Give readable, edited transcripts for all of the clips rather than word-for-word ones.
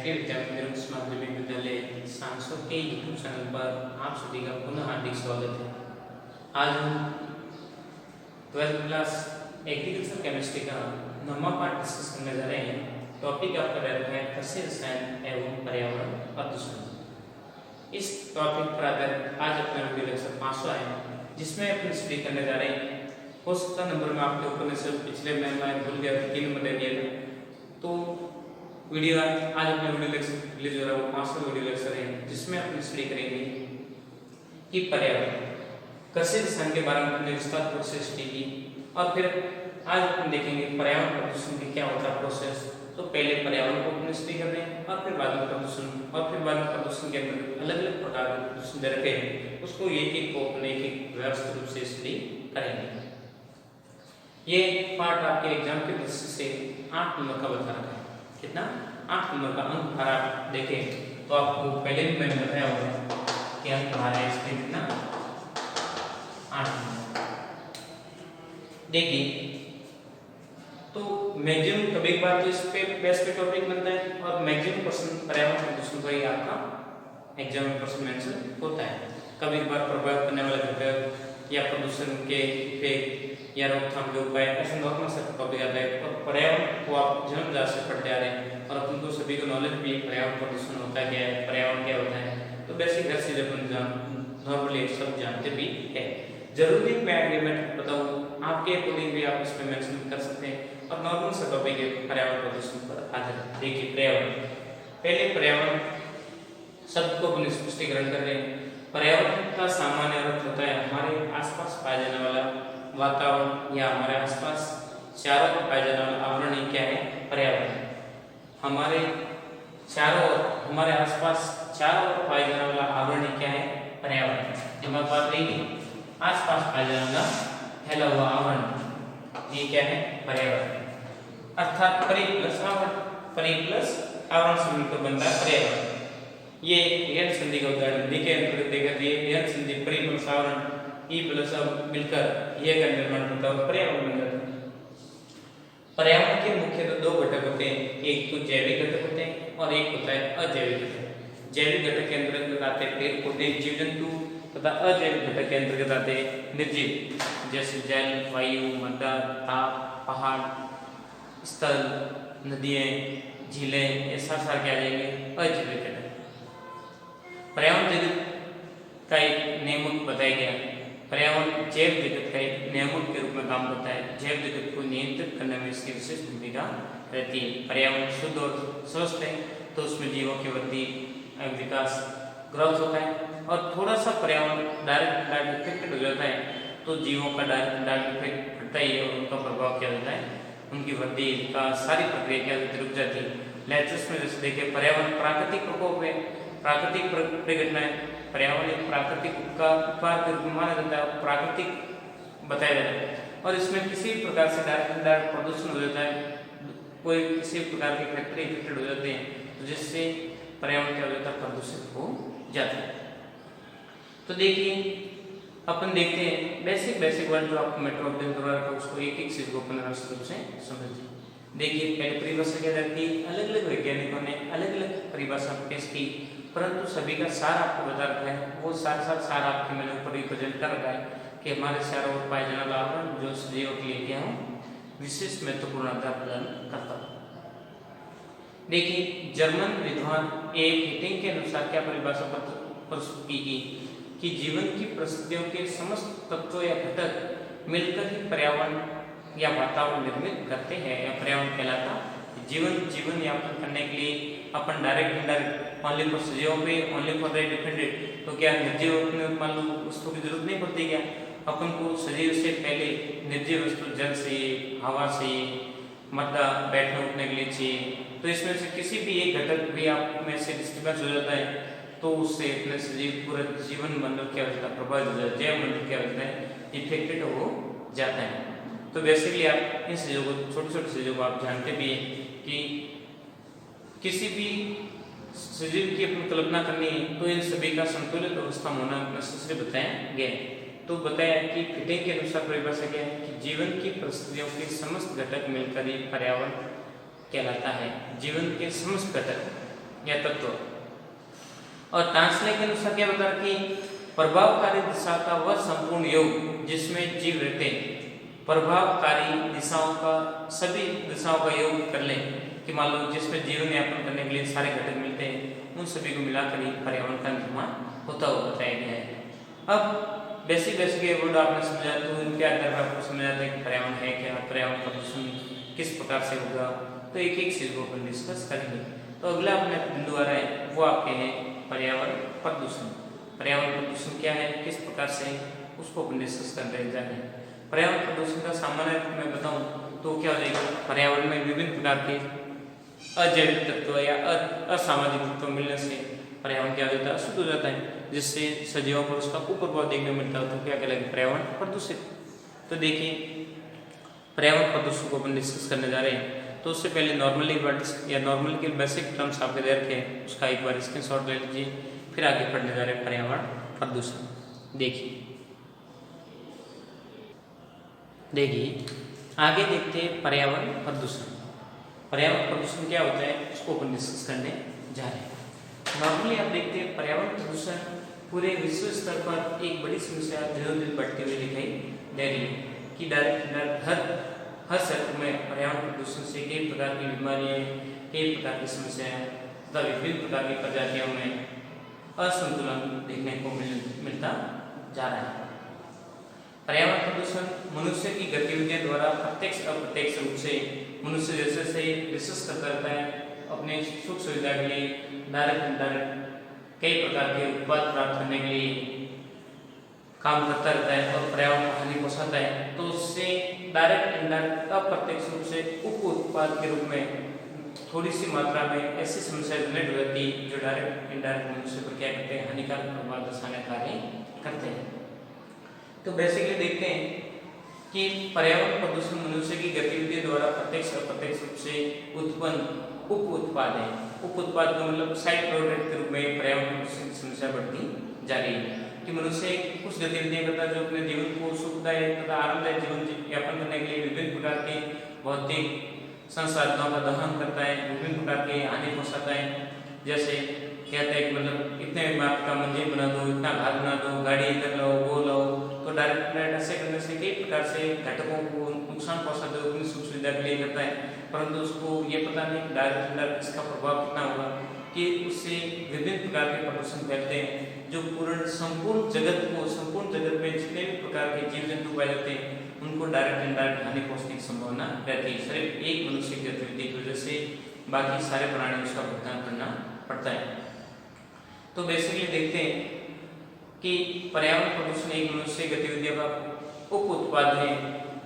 गायत्री विद्यापीठ उच्च माध्यमिक विद्यालय सांसद के यूट्यूब चैनल पर आप सभी का पुनः हार्दिक स्वागत है। आज हम 12th क्लास एग्रीकल्चर केमिस्ट्री का 9वां पार्ट डिस्कस करने जा रहे हैं। टॉपिक आपका रहता है कृषि रसायन एवं पर्यावरण प्रदूषण। इस टॉपिक पर आधारित आज अपना वीडियो लेक्चर 500 है, जिसमें अपन स्टडी करने जा रहे हैं। हो सकता नंबर में आपके ऊपर से पिछले मैं भूल गया 3 नंबर दे दिया था, तो वीडियो आज अपना वीडियो लेक्चर रिलीज हो रहा है, वो 500 वीडियो लेक्चर है, जिसमें अपन स्टडी करेंगे कि पर्यावरण कृषि रसायन के बारे में अपने विस्तार रूप से स्टडी की। और फिर आज अपन देखेंगे पर्यावरण प्रदूषण की क्या होता है प्रोसेस। तो पहले पर्यावरण को अपन स्टडी कर रहे हैं और फिर बाद में प्रदूषण, और फिर बाद में प्रदूषण के अंदर अलग अलग प्रकार के प्रदूषण दे रखे हैं, उसको एक एक को अपने एक व्यवस्थित रूप से स्टडी करेंगे। ये पार्ट आपके एग्जाम के दृष्टि से 8 नंबर का बता रखा है। कितना? 8 नंबर का अंक भार आप देखें तो आपको पहले भी मैंने बताया होगा कि अंक भार है इसके कितना 8 नंबर। देखिए तो मैक्सिमम कभी एक बार तो इस पे बेस पे टॉपिक बनता है और मैक्सिमम क्वेश्चन पर्यावरण प्रदूषण पर ही आपका एग्जाम में क्वेश्चन मेंशन होता है। कभी एक बार प्रभावित करने वाला घटक या प्रदूषण के इफेक्ट या रोकथाम के उपाय, ऐसे नॉर्मल सा टॉपिक आता है। और पर्यावरण को आप जन्मजात से पढ़ते आ रहे हैं और अपन को सभी को नॉलेज भी पर्यावरण प्रदूषण होता क्या है, पर्यावरण क्या होता है, तो बेसिक घर से जब नॉर्मली सब जानते भी है। जरूरी मैं आगे मैं बताऊँ आपके अकॉर्डिंग भी आप इसमें मेंशन कर सकते हैं। और नॉर्मल सा टॉपिक है पर्यावरण प्रदूषण पर आधारित। देखिए पर्यावरण, पहले पर्यावरण शब्द को अपन स्पष्टीकरण कर रहे हैं। पर्यावरण का सामान्य अर्थ होता है हमारे आसपास पाया जाने वाला वातावरण या हमारे आसपास चारों ओर पाया जाने वाला आवरण ही क्या है, पर्यावरण। हमारे चारों ओर, हमारे आसपास चारों ओर पाया जाने वाला आवरण ही क्या है, पर्यावरण। जब आप बात रही आसपास पाया जाने वाला फैला हुआ आवरण, ये क्या है, पर्यावरण। अर्थात परि प्लस आवरण, परि प्लस आवरण से मिलकर बनता है पर्यावरण। ये यन संधि का उदाहरण देखिए यन संधि परि प्लस आवरण ई प्लस मिलकर ये का निर्माण होता है और पर्यावरण बन जाता है। पर्यावरण के मुख्य 2 घटक होते हैं, एक तो जैविक घटक होते हैं और एक होता है अजैविक घटक। जैविक घटक के अंतर्गत आते हैं पेड़ पौधे जीव जंतु तथा अजैविक घटक के अंतर्गत आते हैं निर्जीव, जैसे जल, वायु, मृदा, ताप, पहाड़, स्थल, नदियां, झीलें, ऐसा सारे क्या आ जाएंगे, अजैविक घटक। पर्यावरण जगत का एक नियमक बताया गया। पर्यावरण जैव जगत का एक नियामक के रूप में काम करता है। जैव जगत को नियंत्रित करने में इसकी विशेष भूमिका रहती है। पर्यावरण शुद्ध और स्वस्थ है तो उसमें जीवों की वृद्धि, विकास, ग्रोथ होता है। और थोड़ा सा पर्यावरण डायरेक्ट इफेक्टेड हो जाता है तो जीवों का डायरेक्ट इफेक्ट पड़ता ही है और उनका प्रभाव क्या होता है, उनकी वृद्धि का सारी प्रक्रिया क्या रुक जाती है। लेटेस्ट में जैसे देखिए पर्यावरण प्राकृतिक प्रकोप है, प्राकृतिक परिघटनाएं। पर्यावरण एक प्राकृतिक उपकार के रूप में माना जाता है, प्राकृतिक बताया जाता है। और इसमें किसी भी प्रकार से डायरेक्ट प्रदूषण हो जाता है, कोई किसी प्रकार की फैक्ट्री इफेक्टेड हो जाते हैं तो जिससे पर्यावरण क्या हो जाता है, प्रदूषित हो जाता है। तो देखिए अपन देखते हैं बेसिक वर्ड जो आपको मेट्रो अपडेट करवा रखा है उसको एक एक चीज को अपन व्यवस्थित रूप से समझिए। देखिए पहले परिभाषा क्या रहती है, अलग अलग वैज्ञानिकों ने अलग अलग परिभाषा पेश की, परंतु सभी का सार आपको बता रखा है। वो सार आपके मैंने ऊपर रिप्रेजेंट कर रखा है कि हमारे चारों ओर पाए जाने वाला आवरण जो सजीवों के लिए क्या है, विशेष महत्वपूर्ण आधार प्रदान करता है। देखिए जर्मन विद्वान ए हिटिंग के अनुसार क्या परिभाषा प्रस्तुत की गई कि जीवन की परिस्थितियों के समस्त तत्वों या घटक मिलकर ही पर्यावरण या वातावरण निर्मित करते हैं या पर्यावरण कहलाता। जीवन यापन करने के लिए अपन डायरेक्ट इनडायरेक्ट ओनली फॉर सजीवों पे ओनली फॉर द डिपेंडेंट, तो क्या निर्जीव मान लो वस्तु की जरूरत नहीं पड़ती क्या? अपन को सजीव से पहले निर्जीव वस्तु जल चाहिए, हवा चाहिए, मृदा बैठने उठने के लिए चाहिए। तो इसमें से किसी भी एक घटक भी आप में से डिस्टर्बेंस हो जाता है तो उससे अपने सजीव पूरा जीवन मंडल क्या होता है, प्रभावित हो जाता है, जैव मंडल क्या होता है, इफेक्टेड हो जाता है। तो बेसिकली आप इन चीज़ों को, छोटी छोटी चीज़ों को आप जानते भी हैं कि किसी भी सजीव की अपनी कल्पना करनी है तो इन सभी का संतुलित अवस्था होना नेसेसरी बताया गया है। तो बताया कि फिटिंग के अनुसार परिभाषा क्या है कि जीवन की परिस्थितियों के समस्त घटक मिलकर ही पर्यावरण कहलाता है। जीवन के समस्त घटक या तत्व। और टांसले के अनुसार क्या बता कि प्रभावकारी दिशा का वह संपूर्ण योग जिसमें जीव रहते हैं, प्रभावकारी दिशाओं का सभी दिशाओं का योग कर लें कि मान लो जिसमें जीवन यापन करने के लिए सारे घटक मिलते हैं, उन सभी को मिलाकर ही पर्यावरण का निर्माण होता हुआ बताया गया है। अब बेसिक वर्ड आपने समझा तो इनके आधार पर आपको समझ आता है कि पर्यावरण है क्या, पर्यावरण प्रदूषण किस प्रकार से होगा, तो एक एक चीज को अपन डिस्कस करेंगे। तो अगला अपने बिंदु आ रहा है वो आपके हैं पर्यावरण प्रदूषण। पर्यावरण प्रदूषण क्या है, किस प्रकार से, उसको अपन डिस्कस कर रहे हैं। पर्यावरण प्रदूषण का सामान्य रूप में बताऊं तो क्या हो जाएगा, पर्यावरण में विभिन्न प्रकार के अजैविक तत्व या असामाजिक तत्व मिलने से पर्यावरण क्या हो जाता है, अशुद्ध हो जाता है, जिससे सजीवों पर उसका कुप्रभाव देखने मिलता है। तो क्या कहलाएगा, पर्यावरण प्रदूषित। तो देखिए पर्यावरण प्रदूषण को अपन डिस्कस करने जा रहे हैं, तो उससे पहले नॉर्मली वर्ड्स या नॉर्मल के बेसिक टर्म्स आपके दे रखे हैं, उसका एक बार स्क्रीनशॉट ले लीजिए, फिर आगे पढ़ने जा रहे हैं पर्यावरण प्रदूषण। देखिए आगे देखते हैं पर्यावरण प्रदूषण। पर्यावरण प्रदूषण क्या होता है उसको अपन डिस्कस करने जा रहे हैं। नॉर्मली आप देखते हैं पर्यावरण प्रदूषण पूरे विश्व स्तर पर एक बड़ी समस्या दिनों दिन बढ़ती हुई दिखाई दे रही है कि डायरेक्ट हर क्षेत्र में पर्यावरण प्रदूषण से कई प्रकार की बीमारियां, कई प्रकार की समस्याएं तथा विभिन्न प्रकार की प्रजातियों में असंतुलन देखने को मिलता जा रहा है। पर्यावरण प्रदूषण मनुष्य की गतिविधियों द्वारा प्रत्यक्ष अप्रत्यक्ष रूप से मनुष्य जैसे से विशेष करता है अपने सुख सुविधा के लिए डायरेक्ट इनडायरेक्ट कई प्रकार के उत्पाद प्राप्त करने के लिए काम करता रहता है और पर्यावरण को हानि पहुंचाता है। तो उससे डायरेक्ट इनडायरेक्ट अप्रत्यक्ष रूप से उप उत्पाद के रूप में थोड़ी सी मात्रा में ऐसी समस्या जनरेट हो जाती है जो डायरेक्ट इनडायरेक्ट मनुष्य पर क्या करते हैं, हानिकारक प्रभाव दर्शाने कार्य करते हैं। तो बेसिकली देखते हैं कि पर्यावरण प्रदूषण मनुष्य की गतिविधि द्वारा प्रत्यक्ष अप्रत्यक्ष रूप से उत्पन्न उप उत्पाद है। उप उत्पाद का मतलब साइड प्रोडक्ट के रूप में पर्यावरण प्रदूषण की समस्या बढ़ती जा रही है कि मनुष्य कुछ गतिविधियां करता है जो अपने जीवन को सुखदायक तथा आरामदायक जीवन यापन करने के लिए विभिन्न प्रकार के भौतिक संसाधनों का दहन करता है, विभिन्न प्रकार के हानि पहुंचाता है। जैसे कहते हैं मतलब इतने मात्रा का मंदिर बना दो, इतना घर बना दो, गाड़ी इधर लाओ वो लाओ, तो डायरेक्ट ऐसे करने से कई प्रकार से घटकों को नुकसान पहुंचाते हुए अपनी सुख सुविधा के लिए करता है, परंतु उसको ये पता नहीं कि डायरेक्ट इसका प्रभाव कितना होगा कि उससे विभिन्न प्रकार के प्रदूषण फैलते हैं जो संपूर्ण जगत में जितने भी प्रकार के जीव जंतु पाए जाते हैं उनको डायरेक्ट इनडायरेक्ट हानि पहुंचने की संभावना रहती है। सिर्फ एक मनुष्य की गतिविधि की वजह से बाकी सारे प्राणी उसका भुगतान करना पड़ता है। तो बेसिकली देखते हैं कि पर्यावरण प्रदूषण एक मनुष्य गतिविधियों का उप उत्पाद है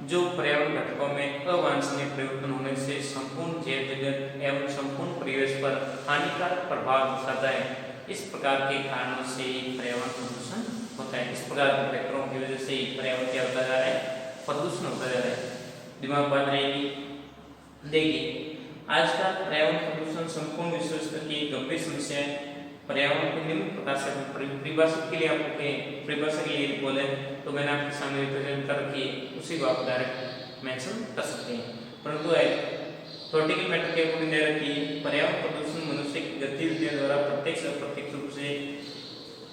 जो पर्यावरण घटकों में अवांछनीय परिवर्तन होने से संपूर्ण जैव जगत एवं संपूर्ण परिवेश पर हानिकारक प्रभाव डालता है। इस प्रकार के कारणों से पर्यावरण प्रदूषण होता है। इस प्रकार के फैक्टरों की वजह से पर्यावरण क्या होता जा रहा है, प्रदूषण होता जा रहा है। दिमाग बात रहेगी। देखिए आज का पर्यावरण प्रदूषण संपूर्ण विश्व स्तर की गंभीर समस्या है। पर्यावरण को निम्न प्रकार से परिभाषित के लिए आपको परिभाषा के लिए बोले तो मैंने आपके सामने रिप्रेजेंट कर रखी है, उसी को आप डायरेक्ट मेंशन कर सकते हैं, परंतु थ्योरेटिकल मैटर के अकॉर्डिंग दे रखी है पर्यावरण प्रदूषण मनुष्य की गतिविधियों द्वारा प्रत्यक्ष अप्रत्यक्ष रूप से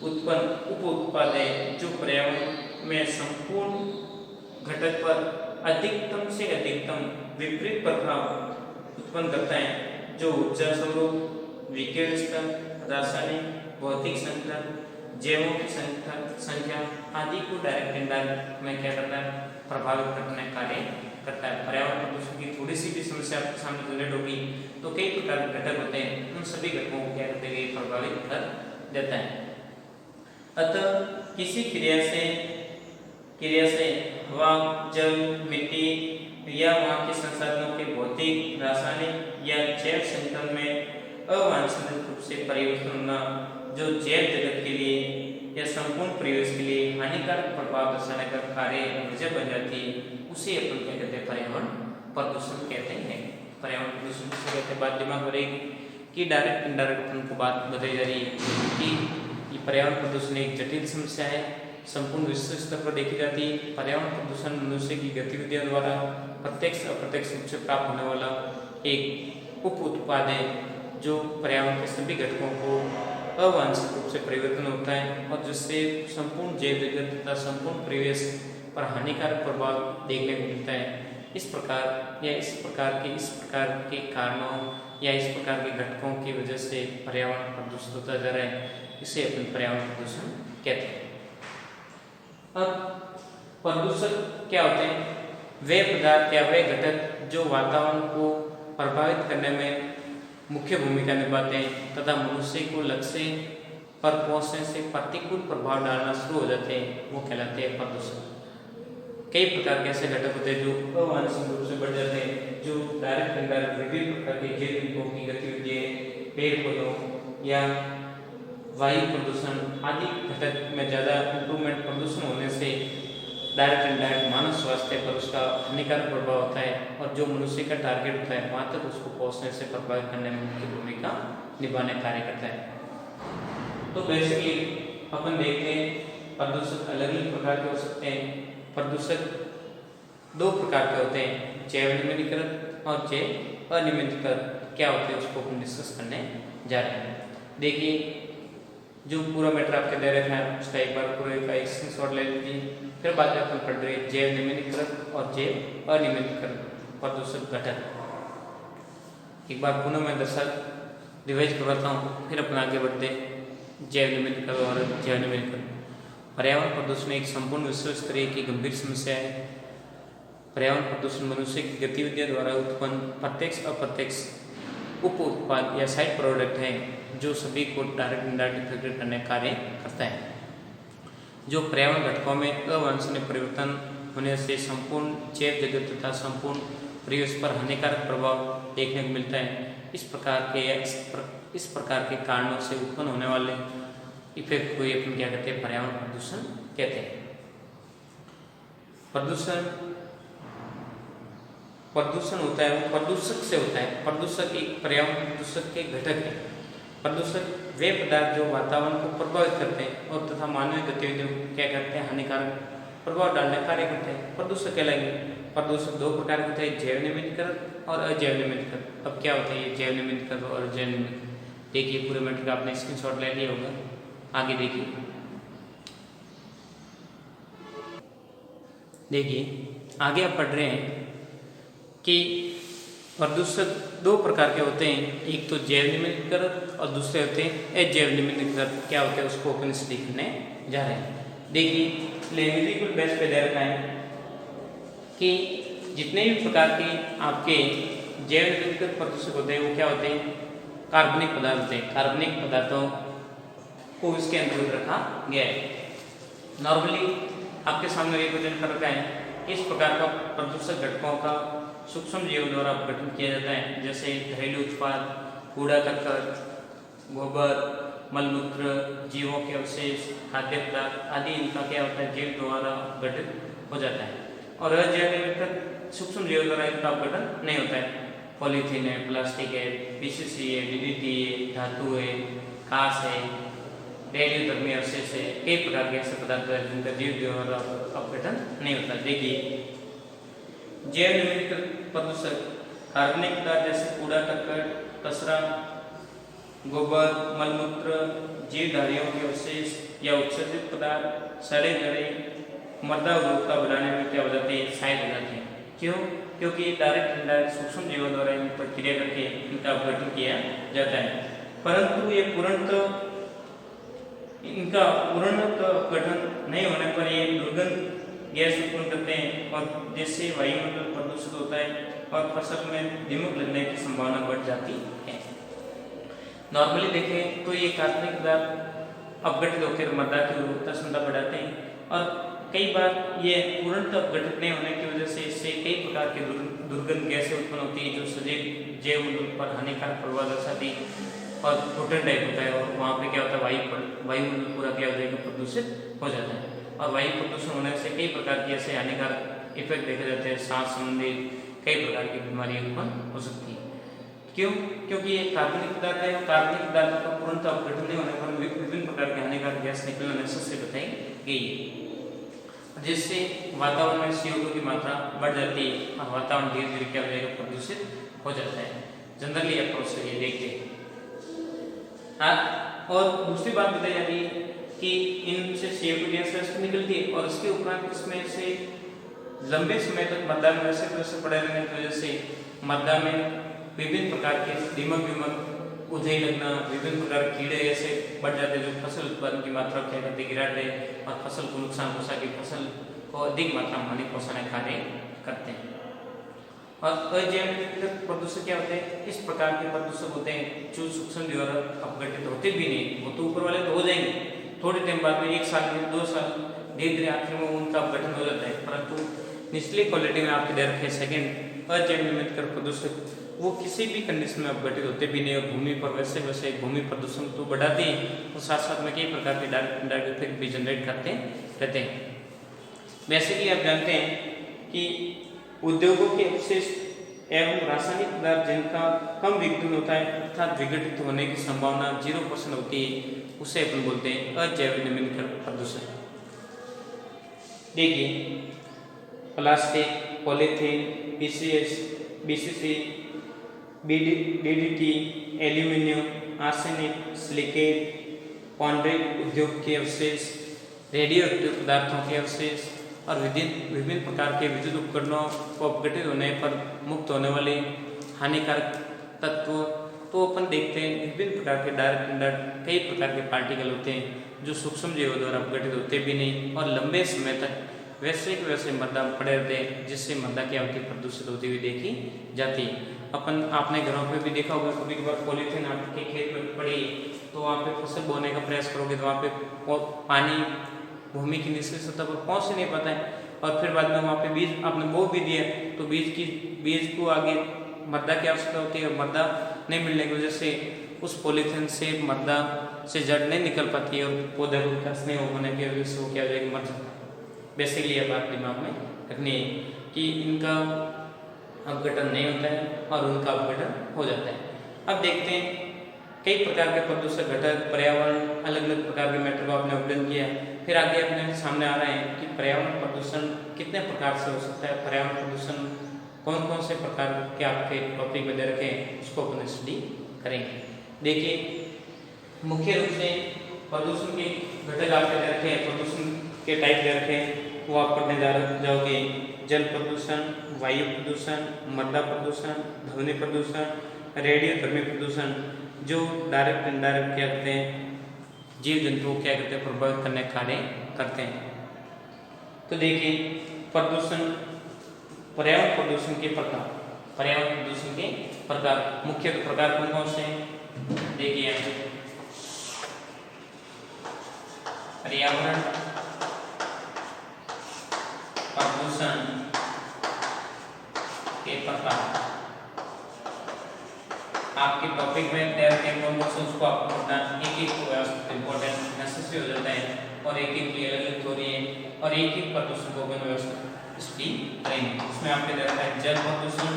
उत्पन्न उप उत्पाद है जो पर्यावरण में संपूर्ण घटक पर अधिकतम से अधिकतम विपरीत प्रभाव उत्पन्न करता है, जो ऊर्जा स्वरूप, विकिरण स्तर, रासायनिक, भौतिक संख्या, जैवों की संख्या आदि को डायरेक्ट इनडायरेक्ट में क्या करता है, प्रभावित करने कार्य करता है। पर्यावरण प्रदूषण की थोड़ी सी भी समस्या आपके सामने जनरेट होगी तो कई प्रकार के घटक होते हैं, उन सभी घटकों को क्या करते हैं, प्रभावित कर देता है। अतः किसी क्रिया से हवा, जल, मिट्टी या वहाँ के संसाधनों के भौतिक, रासायनिक या जैव संतुलन में अवांछनीय रूप से परिवर्तन होना जो जैव जगत के लिए या संपूर्ण परिवेश के लिए हानिकारक प्रभाव दर्शाने का कार्य वजह बन जाती है, उसे अपन क्या कहते हैं, पर्यावरण प्रदूषण कहते हैं। पर्यावरण प्रदूषण किसे कहते हैं, बात दिमाग में रहेगी कि डायरेक्ट इनडायरेक्ट अपन को बात बताई जा रही है कि ये पर्यावरण प्रदूषण एक जटिल समस्या है, संपूर्ण विश्व स्तर पर देखी जाती है। पर्यावरण प्रदूषण मनुष्य की गतिविधियों द्वारा प्रत्यक्ष अप्रत्यक्ष रूप से प्राप्त होने वाला एक उप उत्पाद है जो पर्यावरण के सभी घटकों को अवांछित रूप से परिवर्तन होता है और जिससे संपूर्ण जैव जगत तथा संपूर्ण परिवेश पर हानिकारक प्रभाव देखने को मिलता है। इस प्रकार के कारणों या इस प्रकार के घटकों की वजह से पर्यावरण प्रदूषित होता जा रहा है। इसे अपन पर्यावरण प्रदूषण कहते हैं। अब प्रदूषक क्या होते हैं? वे पदार्थ या वे घटक जो वातावरण को प्रभावित करने में मुख्य भूमिका निभाते हैं तथा मनुष्य को लक्ष्य पर पहुंचने से प्रतिकूल प्रभाव डालना शुरू हो जाते हैं, वो कहलाते हैं प्रदूषक। कई प्रकार के ऐसे घटक होते हैं जो अवांछित रूप से बढ़ जाते हैं, जो डायरेक्ट इनडायरेक्ट विभिन्न प्रकार के जैव तत्वों की गतिविधियां, पेड़ पौधों या वायु प्रदूषण आदि घटक में ज्यादा इंप्रूवमेंट प्रदूषण होने से डायरेक्ट इनडायरेक्ट मानव स्वास्थ्य पर उसका हानिकारक प्रभाव होता है और जो मनुष्य का टारगेट होता है वहां तक उसको पहुंचने से प्रभावित करने में मुख्य भूमिका निभाने कार्य करता है। तो बेसिकली अपन देखते हैं प्रदूषक अलग अलग प्रकार के हो सकते हैं। प्रदूषक दो प्रकार के होते हैं, जैव निम्नीकृत और जैव अनियमितकृत। क्या होते हैं उसको हम डिस्कस करने जा रहे हैं। देखिए, जो पूरा मैटर आपके दे रखा है उसका एक बार पूरे का स्क्रीनशॉट ले लीजिए। फिर बात अपन पढ़ रहे हैं जैव निम्नीकृत और जैव अनियमितकृत प्रदूषक घटक। एक बार पुनः मैं दर्शक रिवाइज करवाता हूँ, फिर अपन आगे बढ़ते जैव निम्नीकृत और जैव अनियमितकृत। पर्यावरण प्रदूषण एक संपूर्ण विश्व स्तरीय की गंभीर समस्या है। पर्यावरण प्रदूषण मनुष्य की गतिविधियों द्वारा उत्पन्न प्रत्यक्ष अप्रत्यक्ष उप उत्पाद या साइड प्रोडक्ट है जो सभी को डायरेक्ट इनडायरेक्ट इफेक्ट करने का कार्य करता है। जो पर्यावरण घटकों में अवांछनीय परिवर्तन होने से संपूर्ण जैव जगत तथा संपूर्ण परिवेश पर हानिकारक प्रभाव देखने को मिलता है। इस प्रकार के कारणों से उत्पन्न होने वाले इफेक्ट को अपन क्या कहते हैं? पर्यावरण प्रदूषण कहते हैं। प्रदूषण होता है वो प्रदूषक से होता है। प्रदूषक एक पर्यावरण प्रदूषक के घटक है। प्रदूषक वे पदार्थ जो वातावरण को प्रभावित करते हैं और तथा मानवीय गतिविधियों को क्या करते हैं? हानिकारक प्रभाव डालने का कार्य करते हैं, प्रदूषक कहलाएंगे। प्रदूषक दो प्रकार के होते हैं, जैव निम्नीकृत और अजैव निम्नीकृत। अब क्या होता है ये जैव निम्नीकृत और अजैव निम्नीकृत? देखिए, पूरे मैटर का आपने स्क्रीनशॉट ले लिया होगा। आगे देखिए आगे आप पढ़ रहे हैं कि प्रदूषक दो प्रकार के होते हैं, एक तो जैव निम्नीकृत और दूसरे होते हैं अजैव निम्नीकृत। क्या होते हैं उसको अपन स्टडी करने जा रहे हैं। देखिए, न्यूमेरिकल बेस पे दे रखा है कि जितने भी प्रकार के आपके जैव निम्नीकृत प्रदूषक होते हैं वो क्या होते हैं? कार्बनिक पदार्थ होते हैं। कार्बनिक पदार्थों को इसके अंतर्गत रखा गया है। नॉर्मली आपके सामने रिप्रेजेंट कर रखा है कि इस प्रकार का प्रदूषक घटकों का सूक्ष्म जीवों द्वारा गठन किया जाता है, जैसे घरेलू उत्पाद, कूड़ा करकट, गोबर, मलमूत्र, जीवों के अवशेष, खाद्य पदार्थ आदि इनका क्या होता है? जीव द्वारा गठित हो जाता है। और अजैव निम्नीकृत सूक्ष्म जीवों द्वारा इनका गठन नहीं होता है। पॉलीथीन है, प्लास्टिक है, पीसीसी है, डीडीटी है, धातु है, कांच है, रेडियोधर्मी अवशेष है, कई प्रकार के ऐसे पदार्थ हैं जिनका जीव द्वारा अपघटन नहीं होता। देखिए, जैव निम्नीकृत प्रदूषक कार्बनिक पदार्थ जैसे कूड़ा करकट, कचरा, गोबर, मलमूत्र, जीवधारियों के अवशेष या उत्सर्जित पदार्थ सड़े गले मृदा उर्वरता बढ़ाने में क्या हो जाते हैं? सहायक हो जाते हैं। क्यों? क्योंकि डायरेक्ट इनडायरेक्ट सूक्ष्म जीवों द्वारा इन प्रक्रिया करके इनका अपघटन किया जाता है, परंतु ये इनका पूर्णतः अपघटन नहीं होने पर ये दुर्गंध गैस उत्पन्न करते हैं और जिससे वायुमंडल प्रदूषित होता है और फसल में दीमक लगने की संभावना बढ़ जाती है। नॉर्मली देखें तो ये कार्बनिक पदार्थ अपघटित होकर मृदा की उर्वरता क्षमता बढ़ाते हैं और कई बार ये पूर्णतः अपघटित नहीं होने की वजह से इससे कई प्रकार की दुर्गंध गैसें उत्पन्न होती है जो सजीव जैव मंडल पर हानिकारक प्रभाव दर्शाती है और टोटल टाइप होता है। और वहाँ पे क्या होता है? वायुमंडल पूरा क्या हो जाएगा? प्रदूषित हो जाता है। और वायु प्रदूषण होने से कई प्रकार के ऐसे हानिकारक इफेक्ट देखे जाते हैं। सांस संबंधी कई प्रकार की बीमारियां उत्पन्न हो सकती है। क्यों? क्योंकि ये कार्बनिक पदार्थ है। कार्बनिक पदार्थों का पूर्णतः अपघटन नहीं होने पर विभिन्न प्रकार के हानिकारक गैस निकलने से बताई गई है, जिससे वातावरण में CO2 की मात्रा बढ़ जाती है और वातावरण धीरे धीरे क्या हो जाएगा? प्रदूषित हो जाता है। जनरली अप्रोच से ये देखते हैं। और दूसरी बात बताई जा रही है कि इनसे CO2 गैस निकलती है और इसके उपरांत इसमें से लंबे समय तक मृदा में वैसे पड़े रहने की वजह से मृदा में विभिन्न प्रकार के दीमक उधई लगना, विभिन्न प्रकार के कीड़े ऐसे बढ़ जाते हैं जो फसल उत्पादन की मात्रा क्या करते गिराते हैं और फसल को नुकसान पहुंचा के फसल को अधिक मात्रा में हानि पहुंचाने कार्य करते हैं। और अजैविक प्रदूषक क्या होते हैं? इस प्रकार के प्रदूषक होते हैं जो सूक्ष्म द्वारा अपघटित होते भी नहीं, वो तो ऊपर वाले तो हो जाएंगे थोड़े टाइम बाद में, 1 साल में 2 साल धीरे धीरे आखिर में उनका अपघटन हो जाता है, परंतु निचली क्वालिटी में आपके दे रखे सेकेंड अजैविक प्रदूषक वो किसी भी कंडीशन में अपघटित होते भी नहीं और भूमि पर वैसे भूमि प्रदूषण तो बढ़ाते ही और साथ साथ में कई प्रकार के डायरेक्ट इफेक्ट भी जनरेट करते रहते हैं। वैसे कि आप जानते हैं कि उद्योगों के अपशिष्ट एवं रासायनिक पदार्थ जिनका कम विघटन होता है अर्थात विघटित होने की संभावना 0% होती है, उसे अपन बोलते हैं अजैव निम्नलिखित प्रदूषण। देखिए plastic, polythene, PCS, BCC, DDT, aluminium, arsenic, silicate, पॉन्ड्रेट उद्योग के अवशेष, रेडियो एक्टिव पदार्थों के अवशेष और विभिन्न प्रकार के विद्युत उपकरणों को अपघटित होने पर मुक्त होने वाले हानिकारक तत्व, तो अपन देखते हैं विभिन्न प्रकार के डायरेक्ट कई प्रकार के पार्टिकल होते हैं जो सूक्ष्म जीवों द्वारा अपघटित होते भी नहीं और लंबे समय तक वैसे मृदा में पड़े रहते हैं, जिससे मृदा की आवृत्ति प्रदूषित होती हुई देखी जाती है। आपने घरों पे भी देखा होगा, कभी कभार पॉलीथीन आपके खेत में पड़ी तो वहाँ पे फसल बोने का प्रयास करोगे तो वहाँ पे पानी भूमि की निचली सतह पर पहुँच ही नहीं पाता है और फिर बाद में वहाँ पे बीज आपने बो भी दिया तो बीज को आगे मृदा की आवश्यकता होती है और मृदा नहीं मिलने की वजह से उस पॉलीथीन से मृदा से जड़ नहीं निकल पाती है और पौधे को विकास नहीं होने की वजह से वो क्या हो जाएगी, मर जाता है। बेसिकली ये बात दिमाग में रखनी है कि इनका अपघटन नहीं होता है और उनका अपघटन हो जाता है। अब देखते हैं कई प्रकार के प्रदूषक घटक पर्यावरण अलग अलग प्रकार के मैटर को आपने अध्ययन किया, फिर आगे अपने सामने आ रहे हैं कि पर्यावरण प्रदूषण कितने प्रकार से हो सकता है, पर्यावरण प्रदूषण कौन कौन से प्रकार के आपके टॉपिक में दे रखे हैं उसको अपन स्टडी करेंगे। देखिए मुख्य रूप से प्रदूषण के घटक आपके दे रखे हैं, प्रदूषण के टाइप दे रखे हैं वो आप पढ़ने जाओगे। जल प्रदूषण, वायु प्रदूषण, मृदा प्रदूषण, ध्वनि प्रदूषण, रेडियोधर्मी प्रदूषण जो डायरेक्ट इनडायरेक्ट क्या करते हैं जीव जंतुओं क्या करते हैं प्रभावित करने कार्य करते हैं। तो देखिए प्रदूषण, पर्यावरण प्रदूषण के प्रकार, पर्यावरण प्रदूषण के प्रकार मुख्य प्रकार कौन कौन से हैं? देखिए पर्यावरण प्रदूषण के प्रकार आपके टॉपिक में तैयार के कौन कौन से उसको आपको पढ़ना, एक को इम्पोर्टेंट नेसेसरी हो जाता है और एक की अलग अलग थ्योरी है और एक प्रदूषण को अपन व्यवस्थित स्टडी करेंगे। इसमें आपके दे रखा है जल प्रदूषण,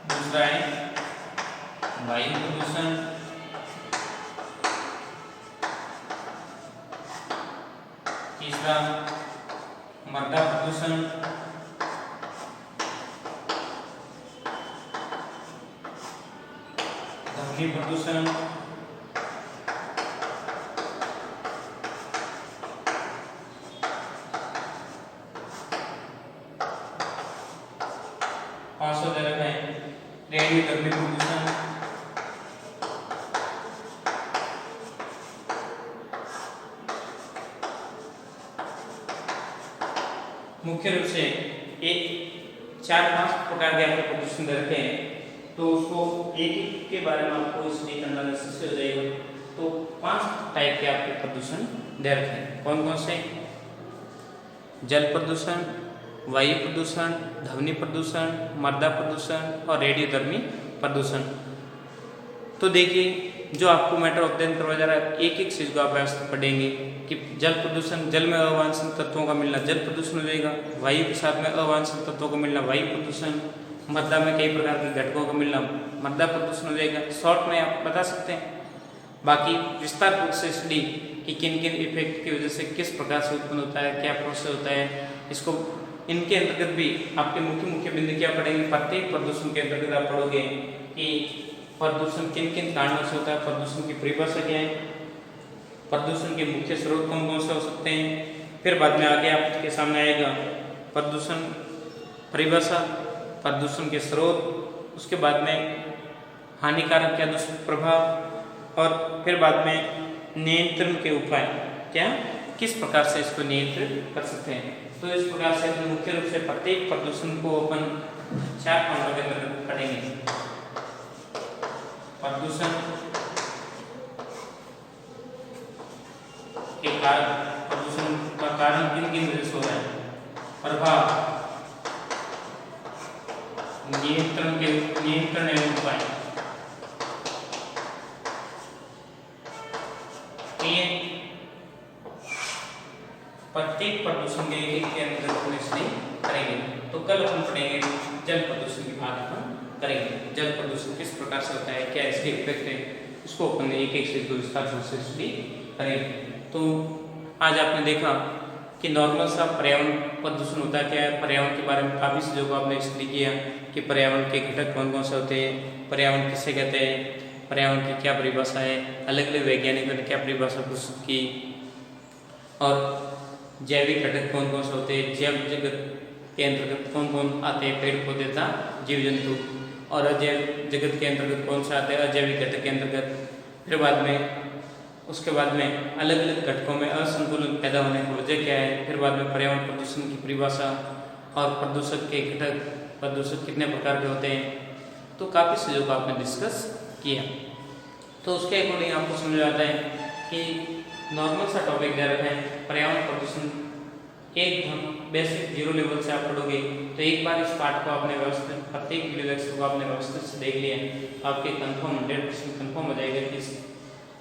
दूसरा है वायु प्रदूषण, तीसरा मृदा प्रदूषण, ध्वनि प्रदूषण, पांचवा दे रखा है रेडियोधर्मी प्रदूषण, मुख्य रूप से एक 4-5 प्रकार के आपके प्रदूषण दे रखे हैं तो उसको एक के बारे में आपको स्टडी करना नेसेसरी हो जाएगा। तो 5 टाइप के आपके प्रदूषण दे रखे हैं, कौन कौन से? जल प्रदूषण, वायु प्रदूषण, ध्वनि प्रदूषण, मृदा प्रदूषण और रेडियोधर्मी प्रदूषण। तो देखिए जो आपको मैटर अध्ययन करवाया जा रहा है एक एक चीज को आप व्यवस्थित पढ़ेंगे कि जल प्रदूषण, जल में अवांछित तत्वों का मिलना जल प्रदूषण हो जाएगा, वायु के साथ में अवांछित तत्वों का मिलना वायु प्रदूषण, मृदा में कई प्रकार के घटकों का मिलना मृदा प्रदूषण हो जाएगा। शॉर्ट में आप बता सकते हैं, बाकी विस्तार रूप से स्टडी कि किन किन इफेक्ट की वजह से किस प्रकार से उत्पन्न होता है, क्या प्रोसेस होता है, इसको इनके अंतर्गत भी आपके मुख्य मुख्य बिंदु क्या पढ़ेंगे। प्रत्येक प्रदूषण के अंतर्गत आप पढ़ोगे कि प्रदूषण किन किन कारणों से होता है, प्रदूषण की परिभाषा क्या है, प्रदूषण के मुख्य स्रोत कौन कौन से हो सकते हैं। फिर बाद में आगे आपके सामने आएगा प्रदूषण परिभाषा, प्रदूषण के स्रोत, उसके बाद में हानिकारक या दुष्प्रभाव, और फिर बाद में नियंत्रण के उपाय, क्या किस प्रकार से इसको नियंत्रित कर सकते हैं। तो इस प्रकार से मुख्य रूप से प्रत्येक प्रदूषण को अपन 4 खंडों के अंदर पढ़ेंगे। प्रदूषण के कारण, प्रदूषण का कारण किन किन वजह से हो रहा है, प्रभाव, नियंत्रण एवं उपाय। प्रत्येक प्रदूषण के एक के अंतर्गत इसलिए करेंगे। तो कल हम पढ़ेंगे जल प्रदूषण की बात हम करेंगे। जल प्रदूषण किस प्रकार से होता है, क्या इसके इफेक्ट है, इसको अपन एक एक से विस्तार से स्टडी करेंगे। तो आज आपने देखा कि नॉर्मल सा पर्यावरण प्रदूषण होता है क्या है, पर्यावरण के बारे में काफ़ी चीज़ों को आपने स्टडी किया कि पर्यावरण के घटक कौन कौन से होते हैं, पर्यावरण किसे कहते हैं, पर्यावरण की क्या परिभाषा है, अलग अलग वैज्ञानिकों ने क्या परिभाषा प्रस्तुत की, और जैविक घटक कौन कौन से होते हैं, जैव जगत के अंतर्गत कौन कौन आते हैं, पेड़ पौधे था, जीव जंतु, और अजैव जगत के अंतर्गत कौन से आते हैं, अजैविक घटक के अंतर्गत। फिर बाद में उसके बाद में अलग अलग घटकों में असंतुलन पैदा होने की वजह क्या है, फिर बाद में पर्यावरण प्रदूषण की परिभाषा, और प्रदूषक के घटक, प्रदूषक कितने प्रकार के होते हैं। तो काफ़ी चीज़ों को आपने डिस्कस किया। तो उसके अकॉर्डिंग आपको समझ आता है कि नॉर्मल सा टॉपिक दे रखा है पर्यावरण प्रदूषण, एकदम बेसिक 0 लेवल से आप पढ़ोगे। तो एक बार इस पार्ट को आपने व्यवस्थित, प्रत्येक वीडियो लेक्चर को आपने व्यवस्थित से देख लिया, तो आपके कंफर्म 100% कंफर्म हो जाएगा कि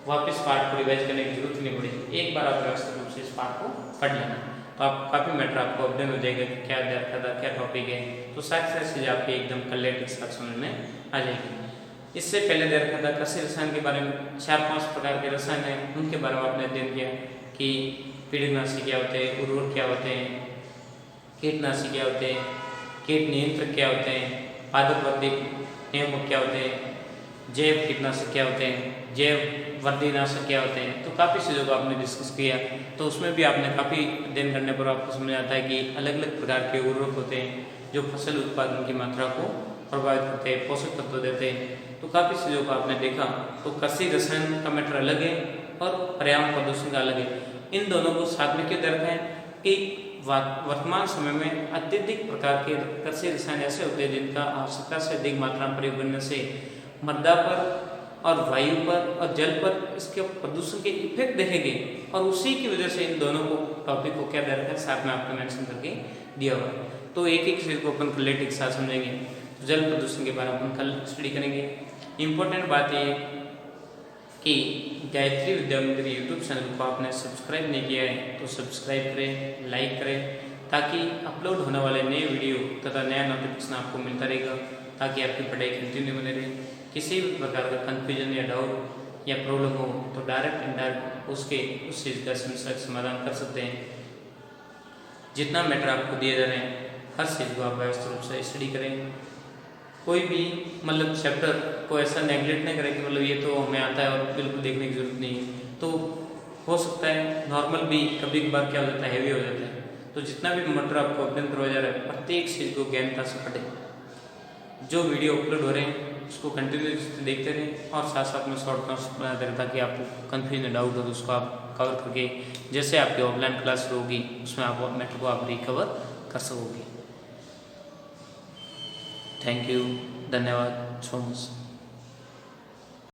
वापस पार्ट को रिवाइज करने की जरूरत नहीं पड़ेगी। एक बार आप व्यवस्थित रूप से इस पार्ट को पढ़ लेना, तो आप काफ़ी मैटर आपको अपडेट हो जाएगा कि क्या दरख्त था, क्या टॉपिक है। तो सारी चीज़ें आपकी एकदम क्लियर के साथ समझ में आ जाएगी। इससे पहले देखा था कृषि रसायन के बारे में, 4-5 प्रकार के रसायन हैं, उनके बारे में आपने अध्ययन किया कि कीटनाशी क्या होते हैं, उर्वरक क्या होते हैं, कीटनाशी क्या होते हैं, कीट नियंत्रक क्या होते हैं, पादप वर्धक नियामक क्या होते हैं, जैव कीटनाशक क्या होते हैं, जैव वर्धनाशक क्या होते हैं। तो काफ़ी चीज़ों को आपने डिस्कस किया। तो उसमें भी आपने काफ़ी अध्ययन करने पर आपको समझ आता है कि अलग अलग प्रकार के उर्वरक होते हैं जो फसल उत्पादन की मात्रा को प्रभावित करते हैं, पोषक तत्व देते हैं। तो काफ़ी चीज़ों को आपने देखा। तो कृषि रसायन का मैटर अलग है और पर्यावरण प्रदूषण का अलग है। इन दोनों को साथ में क्यों दे रखा है कि वर्तमान समय में अत्यधिक प्रकार के कृषि रसायन ऐसे होते हैं जिनका आवश्यकता से अधिक मात्रा में प्रयोग करने से मृदा पर और वायु पर और जल पर इसके प्रदूषण के इफेक्ट देखे गए, और उसी की वजह से इन दोनों को टॉपिक को क्या दे रखा है साथ में आपको मेंशन करके दिया हुआ है। तो एक एक चीज़ को अपन क्लियरिटी के साथ समझेंगे। तो जल प्रदूषण के बारे में अपन कल स्टडी करेंगे। इम्पोर्टेंट बात ये कि गायत्री विद्या मंदिर यूट्यूब चैनल को आपने सब्सक्राइब नहीं किया है तो सब्सक्राइब करें, लाइक करें, ताकि अपलोड होने वाले नए वीडियो तथा नया नोटिफिकेशन आपको मिलता रहेगा, ताकि आपकी पढ़ाई कंटिन्यू बने रहे। किसी भी प्रकार का कन्फ्यूजन या डाउट या प्रॉब्लम हो तो डायरेक्ट इनडायरेक्ट उस चीज़ का समस्या समाधान कर सकते हैं। जितना मैटर आपको दिए जा रहे हैं हर चीज़ को आप व्यवस्थित रूप से स्टडी करें। कोई भी मतलब चैप्टर को ऐसा नेगलेक्ट नहीं करें कि मतलब ये तो हमें आता है और बिल्कुल देखने की जरूरत नहीं है। तो हो सकता है नॉर्मल भी कभी कभार क्या हो जाता है, हैवी हो जाता है। तो जितना भी मैटर आपको अध्ययन करवाया जा रहा है प्रत्येक चीज़ को गहनता से पढ़ें। जो वीडियो अपलोड हो रहे हैं उसको कंटिन्यूस देखते रहें और साथ साथ में शॉर्ट नोट्स बनाते रहें, ताकि आपको कन्फ्यूजन डाउट हो तो उसको आप कवर करके जैसे आपकी ऑफलाइन क्लास होगी उसमें आप मैटर को आप रिकवर कर सकोगे। थैंक यू, धन्यवाद सो मच।